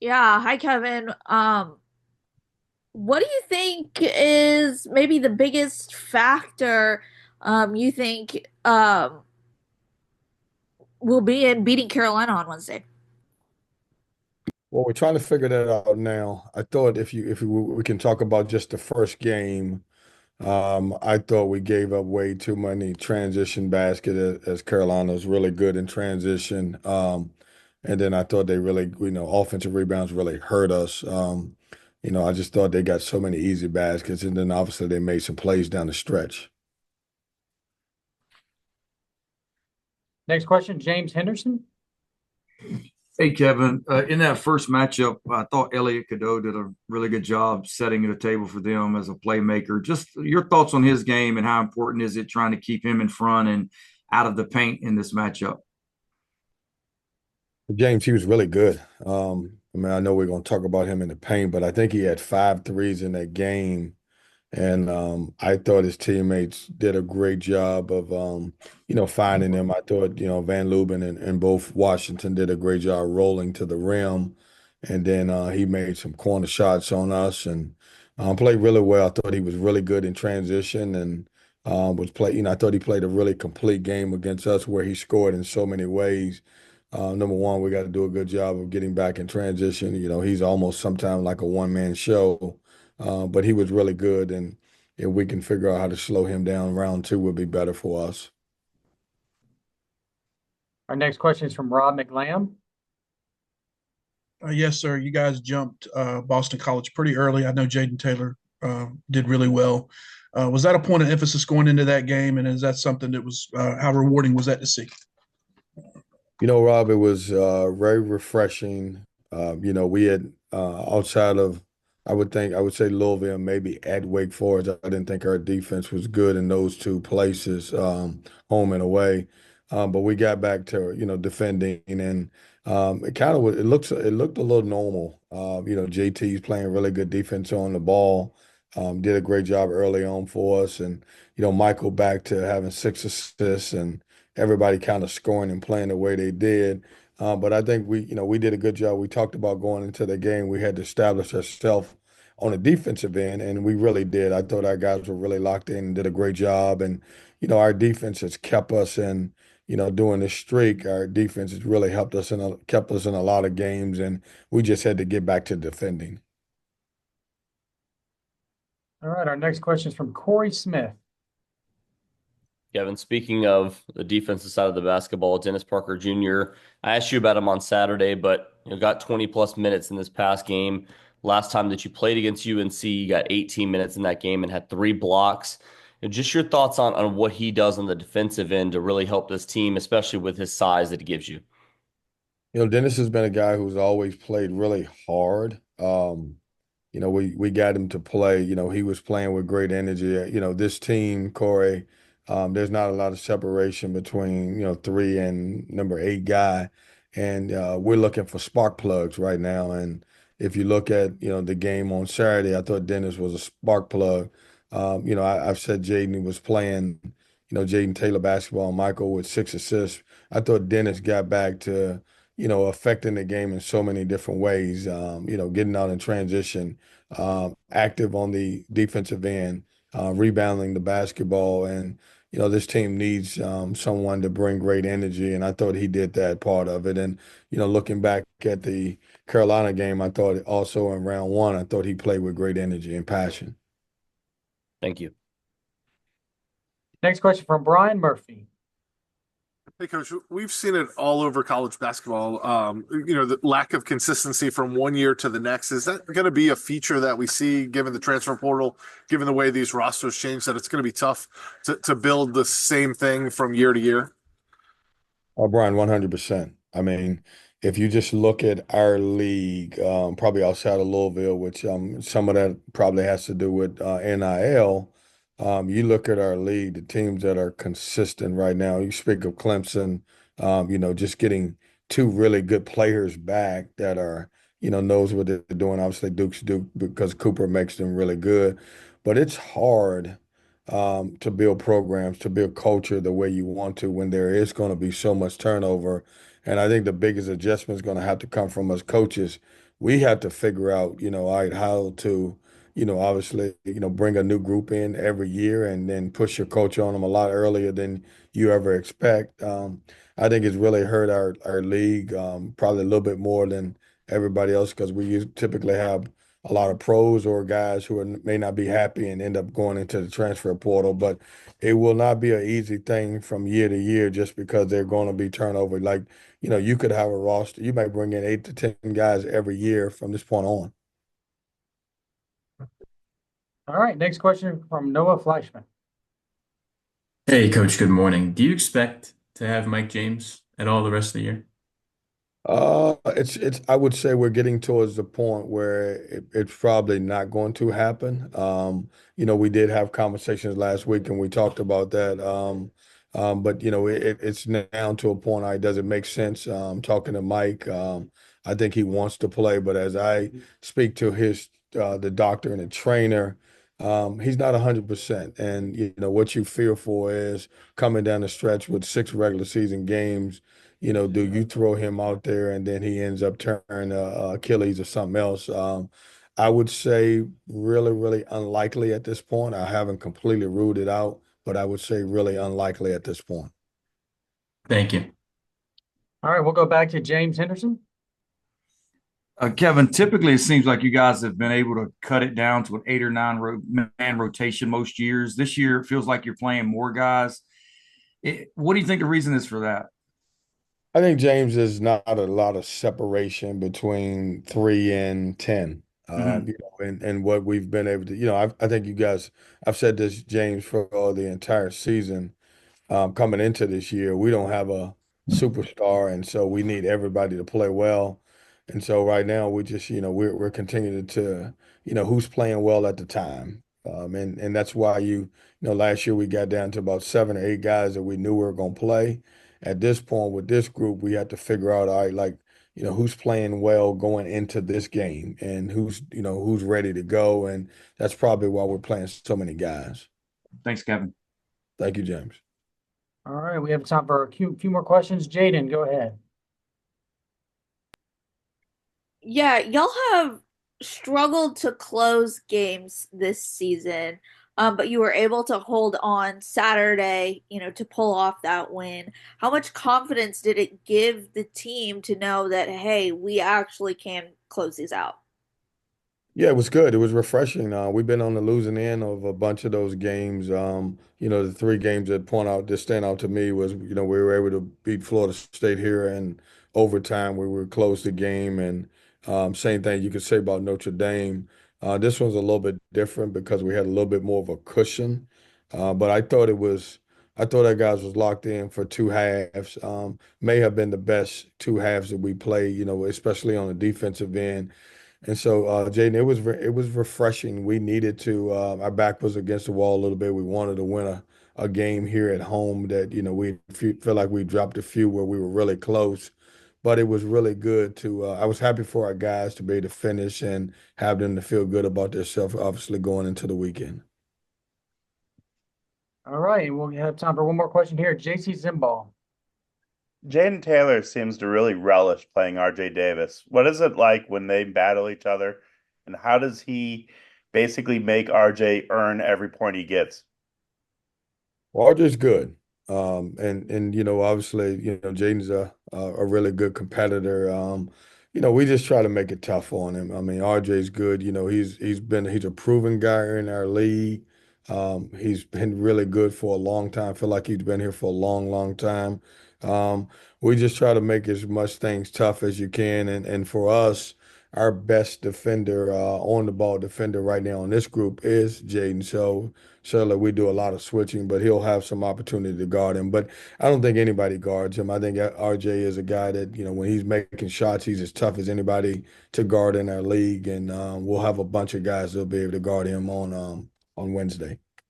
Yeah, hi Kevin. What do you think is maybe the biggest factor you think will be in beating Carolina on Wednesday? Well, we're trying to figure that out now. I thought if we can talk about just the first game, I thought we gave up way too many transition basket as Carolina was really good in transition. And then I thought they really, offensive rebounds really hurt us. I just thought they got so many easy baskets, and then obviously they made some plays down the stretch. Next question, James Henderson. Hey, Kevin. In that first matchup, I thought Elliot Cadeau did a really good job setting the table for them as a playmaker. Just your thoughts on his game and how important is it trying to keep him in front and out of the paint in this matchup? James, he was really good. I know we're going to talk about him in the paint, but I think he had 5 threes in that game. And I thought his teammates did a great job of, finding him. I thought, Van Lubin and both Washington did a great job rolling to the rim. And then he made some corner shots on us and played really well. I thought he was really good in transition and I thought he played a really complete game against us where he scored in so many ways. Number one, we got to do a good job of getting back in transition. He's almost sometimes like a one-man show. But he was really good, and if we can figure out how to slow him down, round two would be better for us. Our next question is from Rob McLam. Yes, sir. You guys jumped Boston College pretty early. I know Jaden Taylor did really well. Was that a point of emphasis going into that game? And is that something that was how rewarding was that to see? Rob, it was very refreshing. We had outside of, I would say Louisville, maybe at Wake Forest. I didn't think our defense was good in those two places, home and away. But we got back to, defending and it kind of was, it looked a little normal. JT's playing really good defense on the ball. Did a great job early on for us. And, Michael back to having 6 assists and everybody kind of scoring and playing the way they did. But I think we did a good job. We talked about going into the game. We had to establish ourselves on the defensive end, and we really did. I thought our guys were really locked in and did a great job. And, our defense has kept us in, during this streak. Our defense has really helped us and kept us in a lot of games, and we just had to get back to defending. All right, our next question is from Corey Smith. Kevin, speaking of the defensive side of the basketball, Dennis Parker Jr., I asked you about him on Saturday, but got 20 plus minutes in this past game. Last time that you played against UNC, you got 18 minutes in that game and had 3 blocks. Just your thoughts on what he does on the defensive end to really help this team, especially with his size that he gives you. Dennis has been a guy who's always played really hard. We got him to play. He was playing with great energy. This team, Corey, there's not a lot of separation between, 3 and number 8 guy. And we're looking for spark plugs right now. And if you look at, the game on Saturday, I thought Dennis was a spark plug. I've said Jaden was playing, Jaden Taylor basketball, Michael with 6 assists. I thought Dennis got back to, affecting the game in so many different ways, getting out in transition, active on the defensive end, rebounding the basketball. And, this team needs someone to bring great energy. And I thought he did that part of it. And, looking back at the Carolina game, I thought also in round one, I thought he played with great energy and passion. Thank you. Next question from Brian Murphy. Hey, Coach, we've seen it all over college basketball. The lack of consistency from one year to the next. Is that going to be a feature that we see given the transfer portal, given the way these rosters change, that it's going to be tough to build the same thing from year to year? Oh, Brian, 100%. I mean, if you just look at our league, probably outside of Louisville, which some of that probably has to do with NIL, you look at our league, the teams that are consistent right now. You speak of Clemson, just getting 2 really good players back that are, knows what they're doing. Obviously, Duke's Duke because Cooper makes them really good. But it's hard to build programs, to build culture the way you want to when there is going to be so much turnover. And I think the biggest adjustment is going to have to come from us coaches we had to figure out, all right, how to, obviously, bring a new group in every year and then push your coach on them a lot earlier than you ever expect. I think it's really hurt our league, probably a little bit more than everybody else because typically have a lot of pros or guys who may not be happy and end up going into the transfer portal. But it will not be an easy thing from year to year just because they're going to be turnover. Like, you could have a roster. You might bring in 8 to 10 guys every year from this point on. All right, next question from Noah Fleischman. Hey, Coach, good morning. Do you expect to have Mike James at all the rest of the year? I would say we're getting towards the point where it's probably not going to happen. We did have conversations last week and we talked about that. But it's now to a point, does it make sense? Talking to Mike, I think he wants to play, but as I speak to the doctor and the trainer, he's not 100%. And what you fear for is coming down the stretch with 6 regular season games. Do you throw him out there and then he ends up turning Achilles or something else? I would say really, really unlikely at this point. I haven't completely ruled it out, but I would say really unlikely at this point. Thank you. All right, we'll go back to James Henderson. Kevin, typically it seems like you guys have been able to cut it down to an 8 or 9 man rotation most years. This year, it feels like you're playing more guys. What do you think the reason is for that? I think James is not a lot of separation between 3 and 10. Mhm. And what we've been able to, I think you guys, I've said this, James, for the entire season. Coming into this year, we don't have a superstar, and so we need everybody to play well. And so right now, we just, we're continuing to, who's playing well at the time. And that's why last year we got down to about 7 or 8 guys that we knew we were going to play. At this point with this group, we had to figure out, all right, like, who's playing well going into this game and who's ready to go. And that's probably why we're playing so many guys. Thanks, Kevin. Thank you, James. All right, we have time for a few more questions. Jaden, go ahead. Yeah, y'all have struggled to close games this season, but you were able to hold on Saturday, to pull off that win. How much confidence did it give the team to know that, hey, we actually can close these out? Yeah, it was good. It was refreshing. We've been on the losing end of a bunch of those games. The 3 games that stand out to me was, we were able to beat Florida State here in overtime. We were close the game, and same thing you could say about Notre Dame. This one's a little bit different because we had a little bit more of a cushion. But I thought that guys was locked in for 2 halves. May have been the best 2 halves that we played, especially on the defensive end. And so, Jaden, it was refreshing. We needed to. Our back was against the wall a little bit. We wanted to win a game here at home that we feel like we dropped a few where we were really close, but it was really good to. I was happy for our guys to be able to finish and have them to feel good about themselves. Obviously, going into the weekend. All right, we'll have time for one more question here. JC Zimbal. Jaden Taylor seems to really relish playing RJ Davis. What is it like when they battle each other? And how does he basically make RJ earn every point he gets? Well, RJ's good. And obviously, Jaden's a really good competitor. We just try to make it tough on him. I mean, RJ's good. He's a proven guy in our league. He's been really good for a long time. I feel like he's been here for a long, long time. We just try to make as much things tough as you can. And for us, our best defender, on the ball defender right now in this group is Jaden. So certainly we do a lot of switching, but he'll have some opportunity to guard him. But I don't think anybody guards him. I think RJ is a guy that, when he's making shots, he's as tough as anybody to guard in our league. And we'll have a bunch of guys that'll be able to guard him on Wednesday.